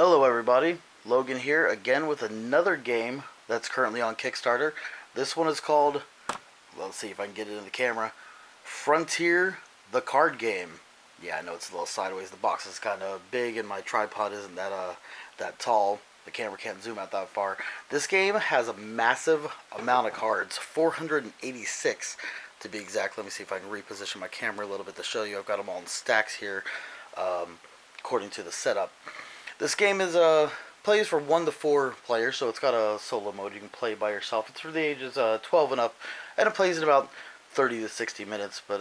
Hello everybody, Logan here again with another game that's currently on Kickstarter. This one is called, let's see if I can get it in the camera, Frontier the Card Game. Yeah, I know it's a little sideways, the box is kind of big and my tripod isn't that tall. The camera can't zoom out that far. This game has a massive amount of cards, 486 to be exact. Let me see if I can reposition my camera a little bit to show you. I've got them all in stacks here, according to the setup. This game is plays for 1 to 4 players, so it's got a solo mode. You can play by yourself. It's for the ages 12 and up, and it plays in about 30 to 60 minutes. But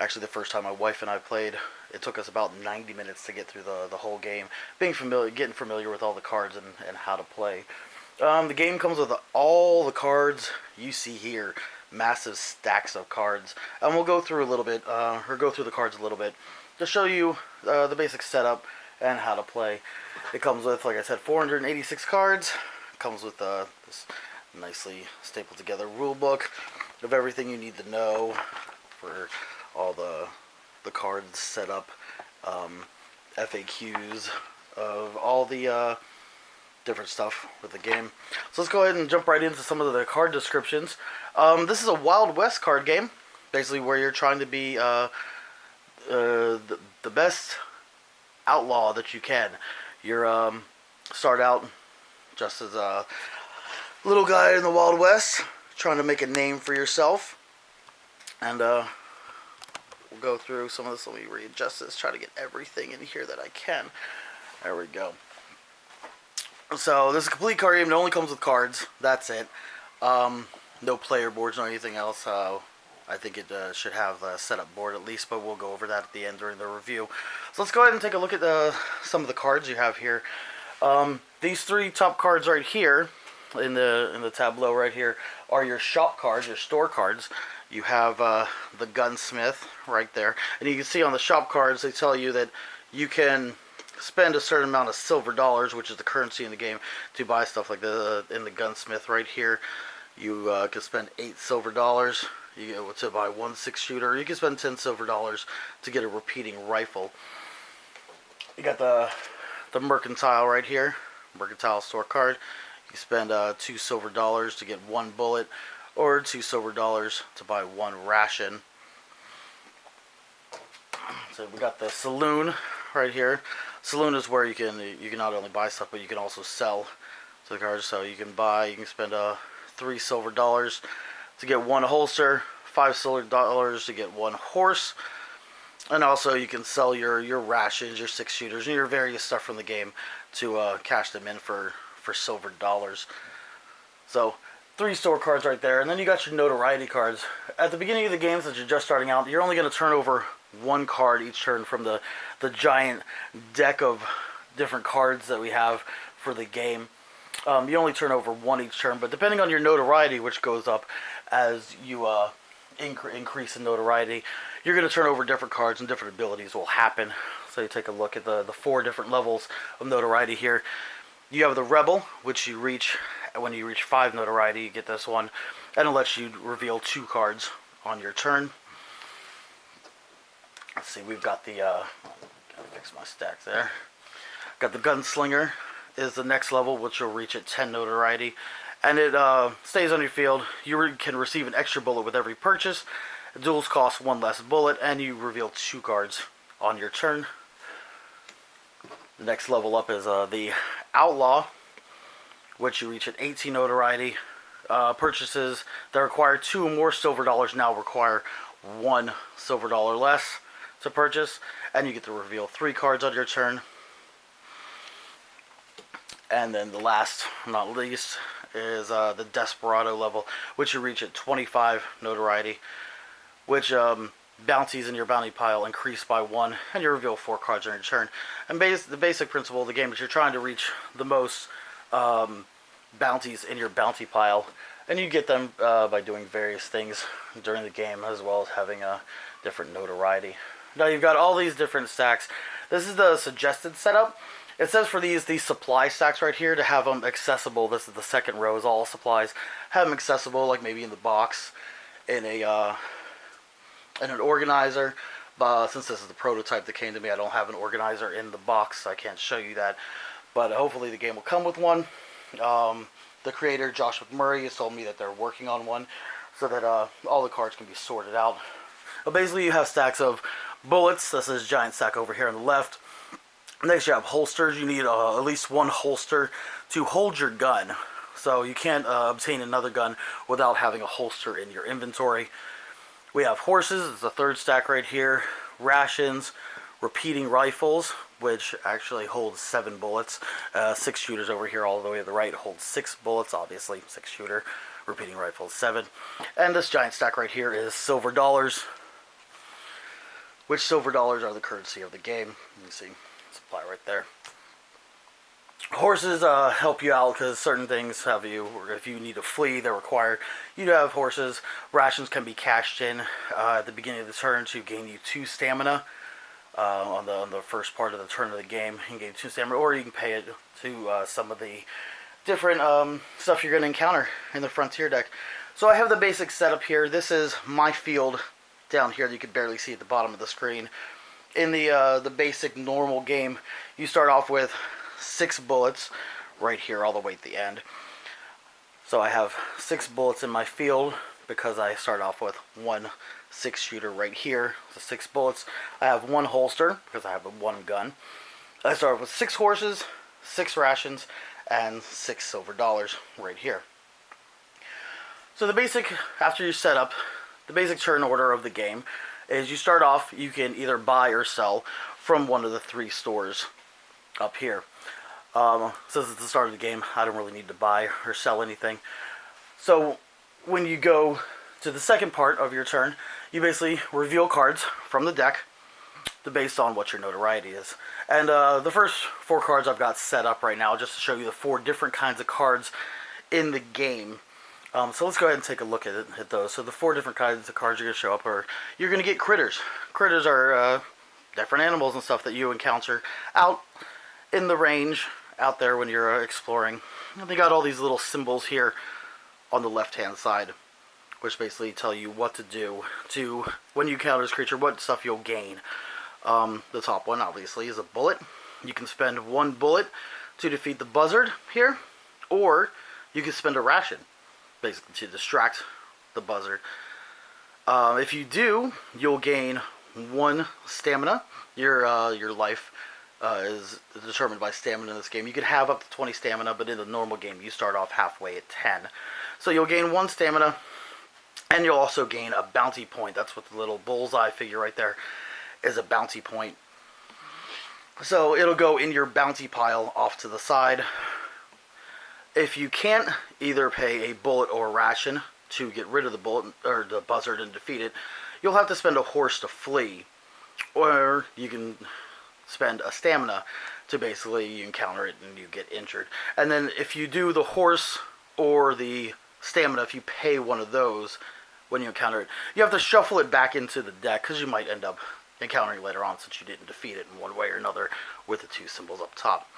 actually, the first time my wife and I played, it took us about 90 minutes to get through the whole game, getting familiar with all the cards and how to play. The game comes with all the cards you see here, massive stacks of cards, and we'll go through a little bit, go through the cards a little bit to show you the basic setup and how to play. It comes with, like I said, 486 cards. It comes with this nicely stapled together rule book of everything you need to know for all the cards set up, FAQs of all the different stuff with the game. So let's go ahead and jump right into some of the card descriptions. This is a Wild West card game, basically where you're trying to be the best outlaw that you can. You're start out just as a little guy in the Wild West, trying to make a name for yourself, and we'll go through some of this. Let me readjust this, try to get everything in here that I can. There we go. So this is a complete card game. It only comes with cards. That's it. No player boards or anything else. I think it should have a setup board at least, but we'll go over that at the end during the review. So let's go ahead and take a look at some of the cards you have here. These 3 top cards right here in the tableau right here are your shop cards, your store cards. You have the gunsmith right there, and you can see on the shop cards they tell you that you can spend a certain amount of silver dollars, which is the currency in the game, to buy stuff like in the gunsmith right here. You can spend 8 silver dollars. You get to buy 1 6-shooter. You can spend 10 silver dollars to get a repeating rifle. You got the mercantile right here, mercantile store card. You spend 2 silver dollars to get 1 bullet, or 2 silver dollars to buy 1 ration. So we got the saloon right here. Saloon is where you can not only buy stuff, but you can also sell to the cards. So you can spend 3 silver dollars to get 1 holster, 5 silver dollars to get 1 horse, and also you can sell your rations, your 6-shooters, and your various stuff from the game to cash them in for silver dollars. So 3 store cards right there, and then you got your notoriety cards. At the beginning of the game, since you're just starting out, you're only going to turn over 1 card each turn from the giant deck of different cards that we have for the game. You only turn over 1 each turn, but depending on your notoriety, which goes up as you increase in notoriety, you're going to turn over different cards and different abilities will happen. So you take a look at the 4 different levels of notoriety here. You have the Rebel, which you reach when you reach 5 notoriety, you get this one, and it lets you reveal 2 cards on your turn. Let's see, we've got the gotta fix my stack there. Got the Gunslinger is the next level, which you'll reach at 10 notoriety, and it stays on your field. You can receive an extra bullet with every purchase. Duels cost 1 less bullet, and you reveal 2 cards on your turn. The next level up is the Outlaw, which you reach at 18 notoriety. Purchases that require 2 or more silver dollars now require 1 silver dollar less to purchase, and you get to reveal 3 cards on your turn. And then the last, not least, is the Desperado level, which you reach at 25 notoriety, which bounties in your bounty pile increase by 1, and you reveal 4 cards on your turn. And the basic principle of the game is you're trying to reach the most bounties in your bounty pile, and you get them by doing various things during the game, as well as having a different notoriety. Now you've got all these different stacks. This is the suggested setup. It says for these supply stacks right here to have them accessible. This is the second row, is all supplies. Have them accessible, like maybe in the box, in an organizer. Since this is the prototype that came to me, I don't have an organizer in the box, so I can't show you that. But hopefully the game will come with one. The creator, Josh McMurray, has told me that they're working on one so that all the cards can be sorted out. But basically, you have stacks of bullets. This is a giant stack over here on the left. Next, you have holsters. You need at least one holster to hold your gun. So you can't obtain another gun without having a holster in your inventory. We have horses. It's the third stack right here. Rations, repeating rifles, which actually holds 7 bullets. 6 shooters over here all the way to the right holds 6 bullets, obviously 6 shooter. Repeating rifles 7. And this giant stack right here is silver dollars, which silver dollars are the currency of the game. You can see supply right there. Horses help you out because certain things have you, or if you need to flee, they're required. You do have horses. Rations can be cashed in at the beginning of the turn to gain you 2 stamina. On the first part of the turn of the game, you can gain 2 stamina, or you can pay it to some of the different stuff you're going to encounter in the Frontier deck. So I have the basic setup here. This is my field down here that you can barely see at the bottom of the screen. In the basic normal game, you start off with 6 bullets right here all the way at the end. So I have 6 bullets in my field because I start off with 1 6-shooter right here. So 6 bullets. I have 1 holster because I have 1 gun. I start with 6 horses, 6 rations, and 6 silver dollars right here. So the basic, after you set up, the basic turn order of the game is you start off, you can either buy or sell from one of the 3 stores up here. Since it's the start of the game, I don't really need to buy or sell anything. So when you go to the second part of your turn, you basically reveal cards from the deck based on what your notoriety is. And the first 4 cards I've got set up right now just to show you the 4 different kinds of cards in the game. So let's go ahead and take a look at those. So the 4 different kinds of cards you're going to show up are, you're going to get critters. Critters are different animals and stuff that you encounter out in the range, out there when you're exploring. And they got all these little symbols here on the left hand side, which basically tell you what to do to, when you encounter this creature, what stuff you'll gain. The top one, obviously, is a bullet. You can spend 1 bullet to defeat the buzzard here, or you can spend a ration, basically, to distract the buzzard. If you do, you'll gain 1 stamina. Your life is determined by stamina in this game. You can have up to 20 stamina, but in the normal game, you start off halfway at 10. So you'll gain 1 stamina, and you'll also gain a bounty point. That's what the little bullseye figure right there is, a bounty point. So it'll go in your bounty pile off to the side. If you can't either pay a bullet or a ration to get rid of the bullet or the buzzard and defeat it, you'll have to spend a horse to flee, or you can spend a stamina to basically you encounter it and you get injured. And then if you do the horse or the stamina, if you pay one of those when you encounter it, you have to shuffle it back into the deck because you might end up encountering later on since you didn't defeat it in one way or another with the 2 symbols up top.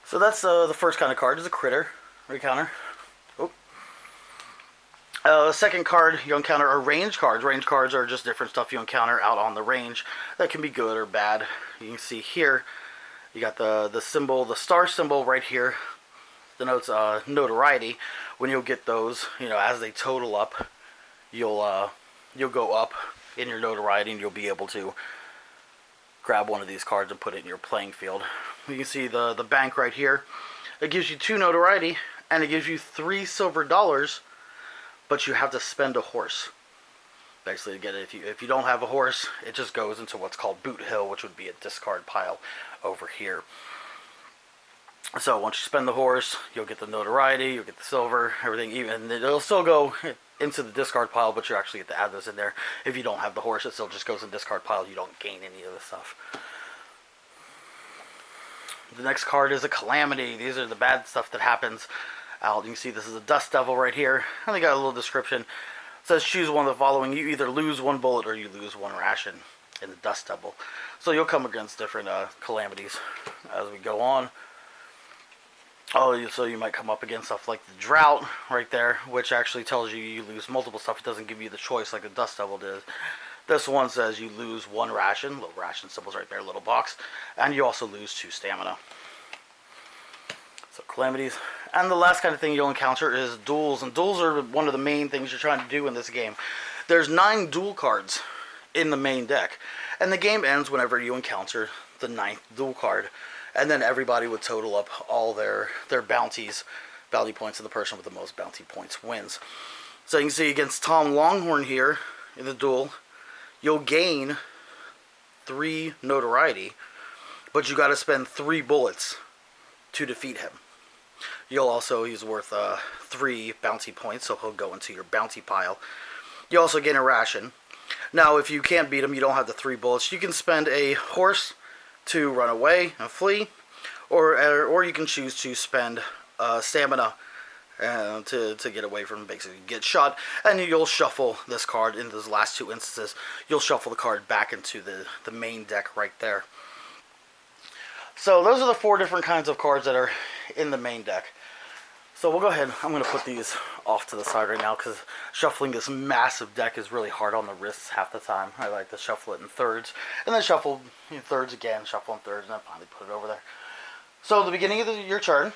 So that's the first kind of card, is a critter encounter. The second card you encounter are range cards. Range cards are just different stuff you encounter out on the range that can be good or bad. You can see here, you got the symbol, the star symbol right here, denotes notoriety. When you'll get those, as they total up, you'll go up in your notoriety, and you'll be able to grab one of these cards and put it in your playing field. You can see the bank right here. It gives you 2 notoriety, and it gives you 3 silver dollars, but you have to spend a horse. Basically, to get it, if you don't have a horse, it just goes into what's called Boot Hill, which would be a discard pile over here. So once you spend the horse, you'll get the notoriety, you'll get the silver, everything even. It'll still go into the discard pile, but you actually get to add those in there. If you don't have the horse, it still just goes in the discard pile. You don't gain any of the stuff. The next card is a Calamity. These are the bad stuff that happens out. You can see this is a Dust Devil right here. And they got a little description. It says choose one of the following. You either lose 1 bullet or you lose 1 ration in the Dust Devil. So you'll come against different calamities as we go on. So you might come up against stuff like the Drought right there, which actually tells you you lose multiple stuff. It doesn't give you the choice like the Dust Devil did. This one says you lose 1 ration. Little ration symbols right there, little box. And you also lose 2 stamina. So calamities. And the last kind of thing you'll encounter is duels. And duels are one of the main things you're trying to do in this game. There's 9 duel cards in the main deck. And the game ends whenever you encounter the 9th duel card. And then everybody would total up all their bounties, bounty points, and the person with the most bounty points wins. So you can see against Tom Longhorn here in the duel, you'll gain 3 notoriety, but you got to spend 3 bullets to defeat him. He's worth 3 bounty points, so he'll go into your bounty pile. You also gain a ration. Now, if you can't beat him, you don't have the 3 bullets, you can spend a horse to run away and flee, or you can choose to spend stamina to get away from him, basically get shot, and you'll shuffle this card in those last 2 instances. You'll shuffle the card back into the main deck right there. So those are the 4 different kinds of cards that are in the main deck. So we'll go ahead. I'm going to put these off to the side right now because shuffling this massive deck is really hard on the wrists half the time. I like to shuffle it in thirds, and then shuffle in thirds again, shuffle in thirds, and then finally put it over there. So at the beginning of your turn,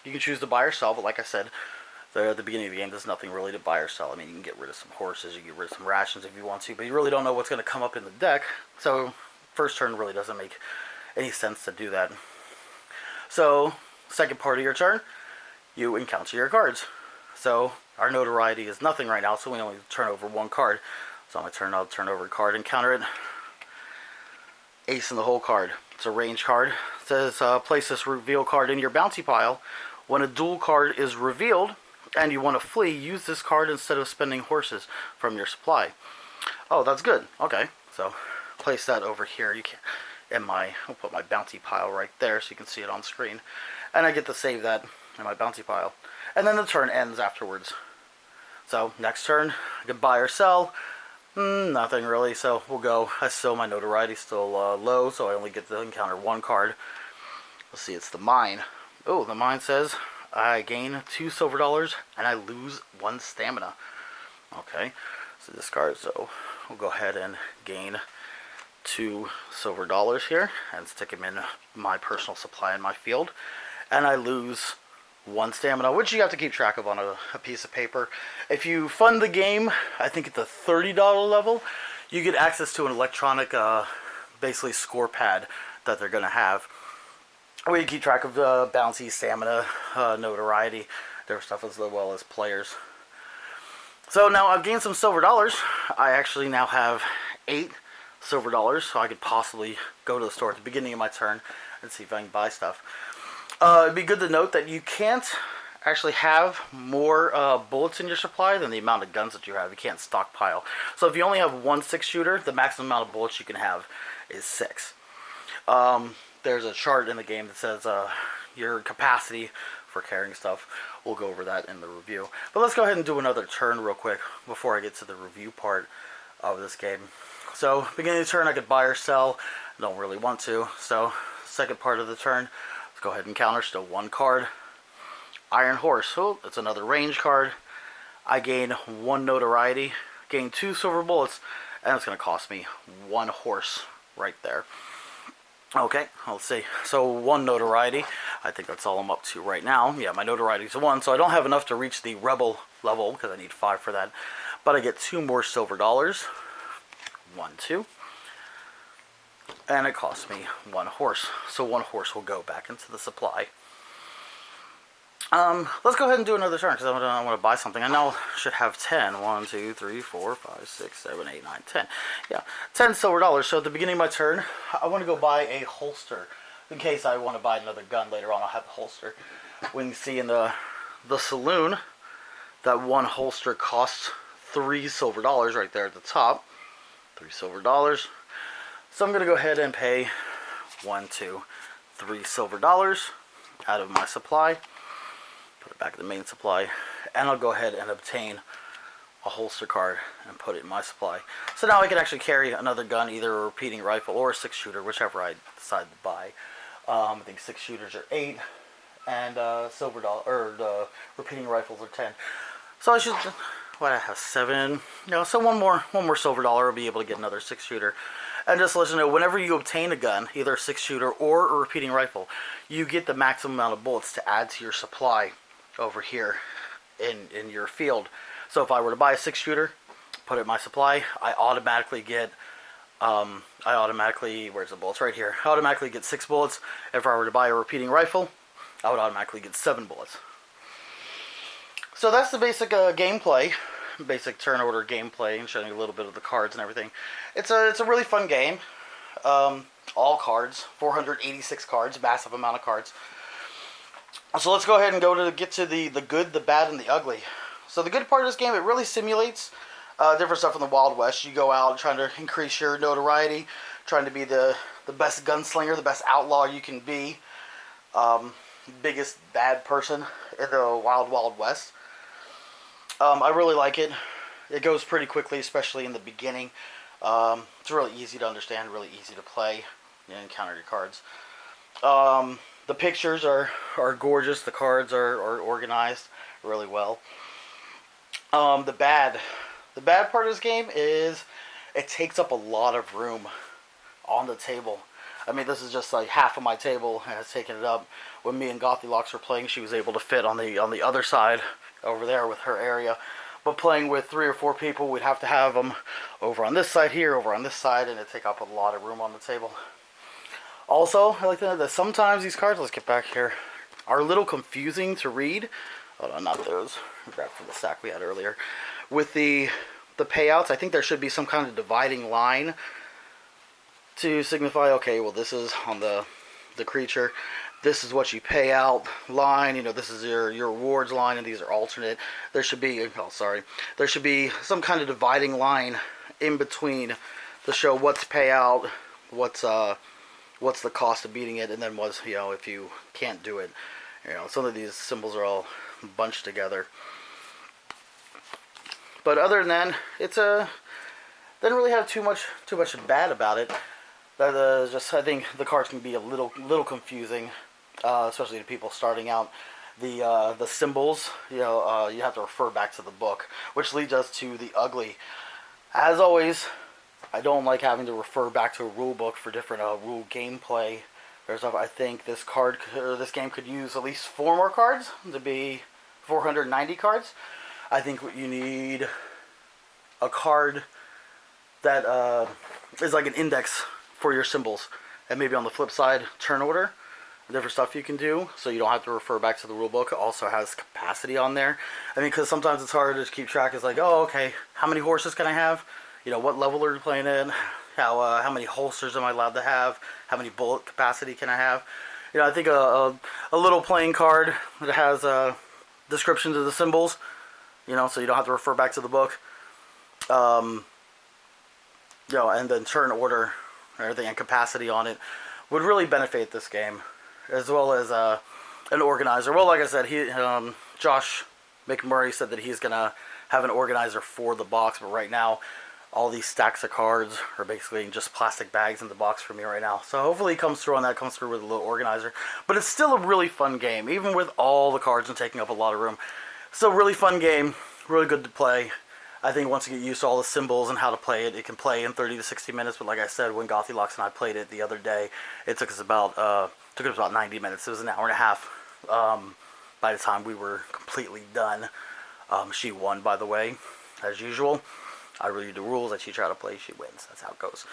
you can choose to buy or sell, but like I said, at the beginning of the game, there's nothing really to buy or sell. I mean, you can get rid of some horses, you can get rid of some rations if you want to, but you really don't know what's going to come up in the deck, so first turn really doesn't make any sense to do that. So, second part of your turn, you encounter your cards. So, our notoriety is nothing right now, so we only turn over 1 card. So on my turn, I'll turn over a card and counter it. Ace in the hole card. It's a range card. It says, place this reveal card in your bounty pile. When a duel card is revealed and you want to flee, use this card instead of spending horses from your supply. Oh, that's good. Okay, so place that over here. You can I'll put my bounty pile right there so you can see it on screen. And I get to save that in my bounty pile. And then the turn ends afterwards. So next turn, I can buy or sell. Nothing really, so we'll go. My notoriety's still low, so I only get to encounter 1 card. Let's see, it's the mine. Oh, the mine says I gain 2 silver dollars and I lose 1 stamina. Okay, so discard, so we'll go ahead and gain 2 silver dollars here and stick them in my personal supply in my field. And I lose 1 stamina, which you have to keep track of on a piece of paper. If you fund the game, I think at the $30 level, you get access to an electronic, basically score pad that they're going to have, where you keep track of bounty, stamina, notoriety, their stuff, as well as players. So now I've gained some silver dollars. I actually now have 8 silver dollars, so I could possibly go to the store at the beginning of my turn and see if I can buy stuff. It'd be good to note that you can't actually have more bullets in your supply than the amount of guns that you have. You can't stockpile. So if you only have 1 6-shooter, the maximum amount of bullets you can have is 6. There's a chart in the game that says your capacity for carrying stuff. We'll go over that in the review. But let's go ahead and do another turn real quick before I get to the review part of this game. So beginning of the turn, I could buy or sell. Don't really want to. So second part of the turn, let's go ahead and counter. Still 1 card. Iron Horse. Oh, it's another range card. I gain 1 notoriety, gain 2 silver bullets, and it's going to cost me 1 horse right there. Okay, let's see. So 1 notoriety. I think that's all I'm up to right now. Yeah, my notoriety is 1, so I don't have enough to reach the rebel level because I need 5 for that. But I get 2 more silver dollars. 1, 2. And it costs me 1 horse. So 1 horse will go back into the supply. Let's go ahead and do another turn because I want to buy something. I now should have 10. 1, 2, 3, 4, 5, 6, 7, 8, 9, 10. Yeah, 10 silver dollars. So at the beginning of my turn, I want to go buy a holster. In case I want to buy another gun later on, I'll have a holster. We can see in the saloon that 1 holster costs 3 silver dollars right there at the top. 3 silver dollars. So I'm going to go ahead and pay 1, 2, 3 silver dollars out of my supply. Put it back in the main supply, and I'll go ahead and obtain a holster card and put it in my supply. So now I can actually carry another gun, either a repeating rifle or a 6-shooter, whichever I decide to buy. I think 6-shooters are 8, and the repeating rifles are 10. So what I have 7. So one more silver dollar will be able to get another 6-shooter. And just to let you know, whenever you obtain a gun, either a 6-shooter or a repeating rifle, you get the maximum amount of bullets to add to your supply over here in your field. So if I were to buy a 6-shooter, put it in my supply, I automatically get where's the bullets? Right here. I automatically get 6 bullets. If I were to buy a repeating rifle, I would automatically get 7 bullets. So that's the basic gameplay, basic turn order gameplay, and showing you a little bit of the cards and everything. It's a really fun game. All cards, 486 cards, massive amount of cards. So let's go ahead and get to the good, the bad, and the ugly. So the good part of this game, it really simulates different stuff in the Wild West. You go out trying to increase your notoriety, trying to be the best gunslinger, the best outlaw you can be, biggest bad person in the Wild West. I really like it. It goes pretty quickly, especially in the beginning. It's really easy to understand, really easy to play. You encounter your cards. The pictures are gorgeous. The cards are organized really well. The bad part of this game is it takes up a lot of room on the table. I mean, this is just like half of my table has taken it up. When me and Gothylocks were playing, she was able to fit on the other side over there with her area. But playing with 3 or 4 people, we'd have to have them over on this side here, over on this side, and it'd take up a lot of room on the table. Also, I like to know that sometimes these cards, let's get back here, are a little confusing to read. Oh no, not those. Grab from the stack we had earlier. With the payouts, I think there should be some kind of dividing line to signify, okay, well, this is on the creature, this is what you pay out line, this is your rewards line, and these are alternate. There should be, there should be some kind of dividing line in between to show what's payout, what's the cost of beating it, and then what's, if you can't do it. Some of these symbols are all bunched together. But other than that, didn't really have too much bad about it. Just I think the cards can be a little confusing, especially to people starting out. The symbols, you have to refer back to the book, which leads us to the ugly. As always, I don't like having to refer back to a rule book for different rule gameplay. I think this game could use at least 4 more cards to be 490 cards. I think you need a card that is like an index for your symbols, and maybe on the flip side, turn order, different stuff you can do, so you don't have to refer back to the rule book. It also has capacity on there. I mean, because sometimes it's hard to just keep track. It's like, oh, okay, how many horses can I have? What level are you playing in? How many holsters am I allowed to have? How many bullet capacity can I have? I think a little playing card that has descriptions of the symbols, so you don't have to refer back to the book. And then turn order, everything, and capacity on it would really benefit this game, as well as an organizer. Well, like I said, Josh McMurray said that he's gonna have an organizer for the box, but right now, all these stacks of cards are basically just plastic bags in the box for me right now. So hopefully he comes through on that, comes through with a little organizer. But it's still a really fun game, even with all the cards and taking up a lot of room. Still a really fun game, really good to play. I think once you get used to all the symbols and how to play it, it can play in 30 to 60 minutes. But like I said, when Gothylocks and I played it the other day, it took us about 90 minutes. It was an hour and a half by the time we were completely done. She won, by the way, as usual. I read the rules, I teach her how to play, she wins. That's how it goes.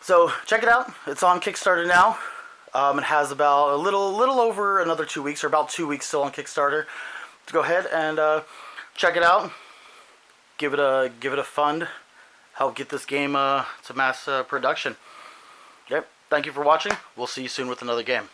So check it out. It's on Kickstarter now. It has about a little over another 2 weeks, or about 2 weeks still on Kickstarter. So go ahead and check it out. Give it a fund. Help get this game to mass production. Yep. Thank you for watching. We'll see you soon with another game.